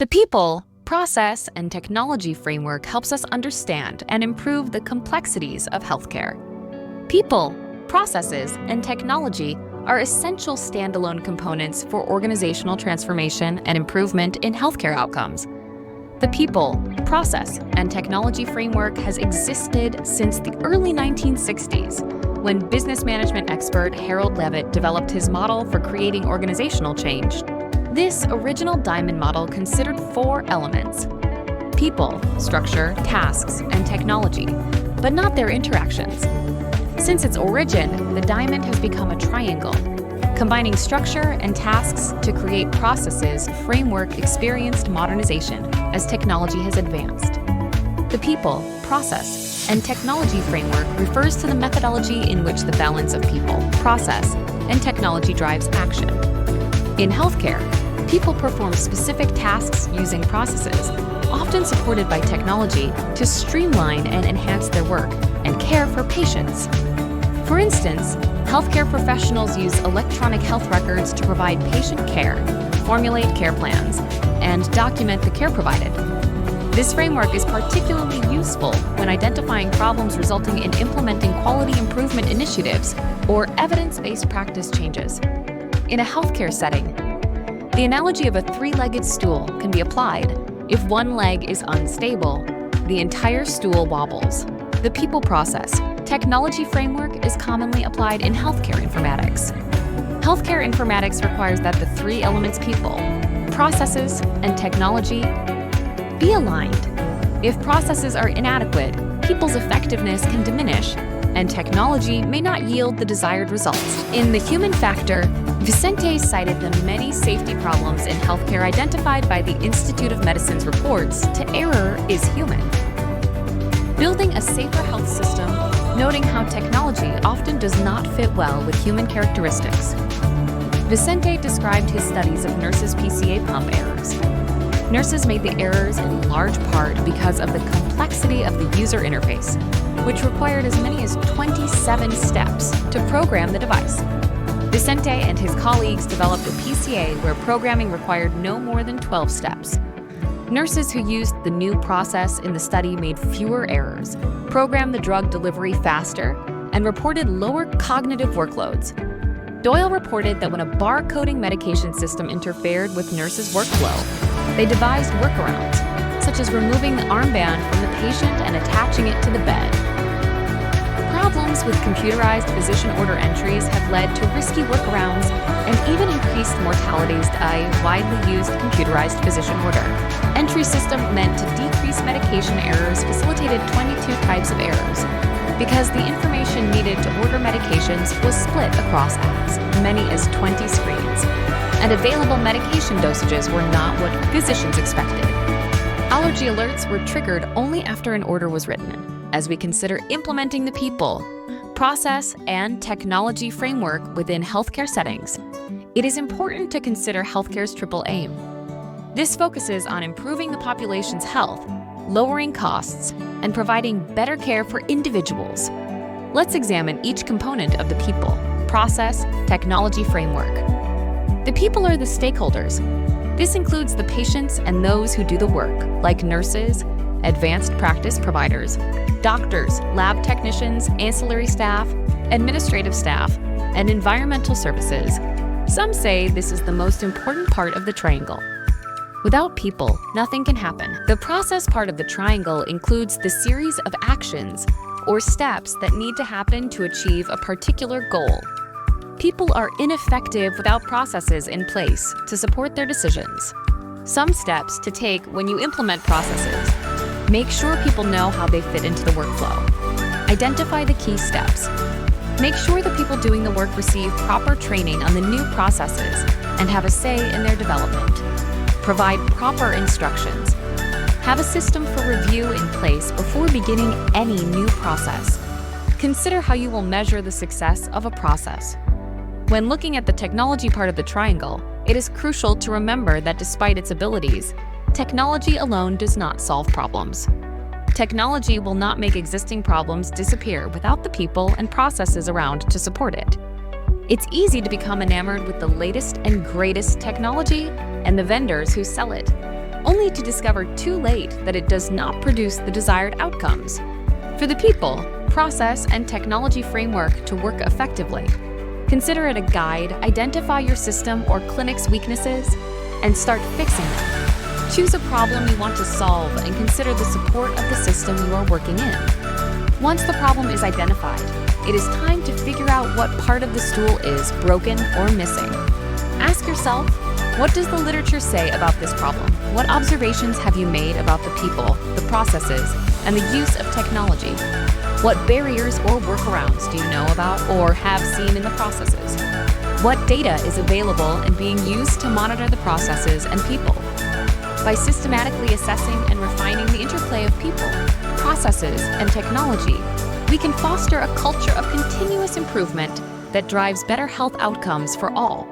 The people, process, and technology framework helps us understand and improve the complexities of healthcare. People, processes, and technology are essential standalone components for organizational transformation and improvement in healthcare outcomes. The people, process, and technology framework has existed since the early 1960s, when business management expert Harold Leavitt developed his model for creating organizational change. This original diamond model considered 4 elements: people, structure, tasks, and technology, but not their interactions. Since its origin, the diamond has become a triangle, combining structure and tasks to create processes, framework, experienced modernization as technology has advanced. The people, process, and technology framework refers to the methodology in which the balance of people, process, and technology drives action. In healthcare, people perform specific tasks using processes, often supported by technology, to streamline and enhance their work and care for patients. For instance, healthcare professionals use electronic health records to provide patient care, formulate care plans, and document the care provided. This framework is particularly useful when identifying problems resulting in implementing quality improvement initiatives or evidence-based practice changes. In a healthcare setting, the analogy of a 3-legged stool can be applied. If one leg is unstable, the entire stool wobbles. The people process technology framework is commonly applied in healthcare informatics. Healthcare informatics requires that the 3 elements people, processes, and technology be aligned. If processes are inadequate, people's effectiveness can diminish, and technology may not yield the desired results. In the human factor, Vicente cited the many safety problems in healthcare identified by the Institute of Medicine's reports to error is human. Building a safer health system, noting how technology often does not fit well with human characteristics. Vicente described his studies of nurses' PCA pump errors. Nurses made the errors in large part because of the complexity of the user interface, which required as many as 27 steps to program the device. Vicente and his colleagues developed a PCA where programming required no more than 12 steps. Nurses who used the new process in the study made fewer errors, programmed the drug delivery faster, and reported lower cognitive workloads. Doyle reported that when a barcoding medication system interfered with nurses' workflow, they devised workarounds, such as removing the armband from the patient and attaching it to the bed. Problems with computerized physician order entries have led to risky workarounds and even increased mortalities by widely used computerized physician order. Entry system meant to decrease medication errors facilitated 22 types of errors, because the information needed to order medications was split across apps, many as 20 screens, and available medication dosages were not what physicians expected. Allergy alerts were triggered only after an order was written. As we consider implementing the people, process, and technology framework within healthcare settings, it is important to consider healthcare's triple aim. This focuses on improving the population's health, lowering costs, and providing better care for individuals. Let's examine each component of the people, process, technology framework. The people are the stakeholders. This includes the patients and those who do the work, like nurses, advanced practice providers, doctors, lab technicians, ancillary staff, administrative staff, and environmental services. Some say this is the most important part of the triangle. Without people, nothing can happen. The process part of the triangle includes the series of actions or steps that need to happen to achieve a particular goal. People are ineffective without processes in place to support their decisions. Some steps to take when you implement processes. Make sure people know how they fit into the workflow. Identify the key steps. Make sure the people doing the work receive proper training on the new processes and have a say in their development. Provide proper instructions. Have a system for review in place before beginning any new process. Consider how you will measure the success of a process. When looking at the technology part of the triangle, it is crucial to remember that despite its abilities, technology alone does not solve problems. Technology will not make existing problems disappear without the people and processes around to support it. It's easy to become enamored with the latest and greatest technology and the vendors who sell it. only to discover too late that it does not produce the desired outcomes. For the people, process, and technology framework to work effectively, consider it a guide, identify your system or clinic's weaknesses, and start fixing them. Choose a problem you want to solve and consider the support of the system you are working in. Once the problem is identified, it is time to figure out what part of the stool is broken or missing. Ask yourself, what does the literature say about this problem? What observations have you made about the people, the processes, and the use of technology? What barriers or workarounds do you know about or have seen in the processes? What data is available and being used to monitor the processes and people? By systematically assessing and refining the interplay of people, processes, and technology, we can foster a culture of continuous improvement that drives better health outcomes for all.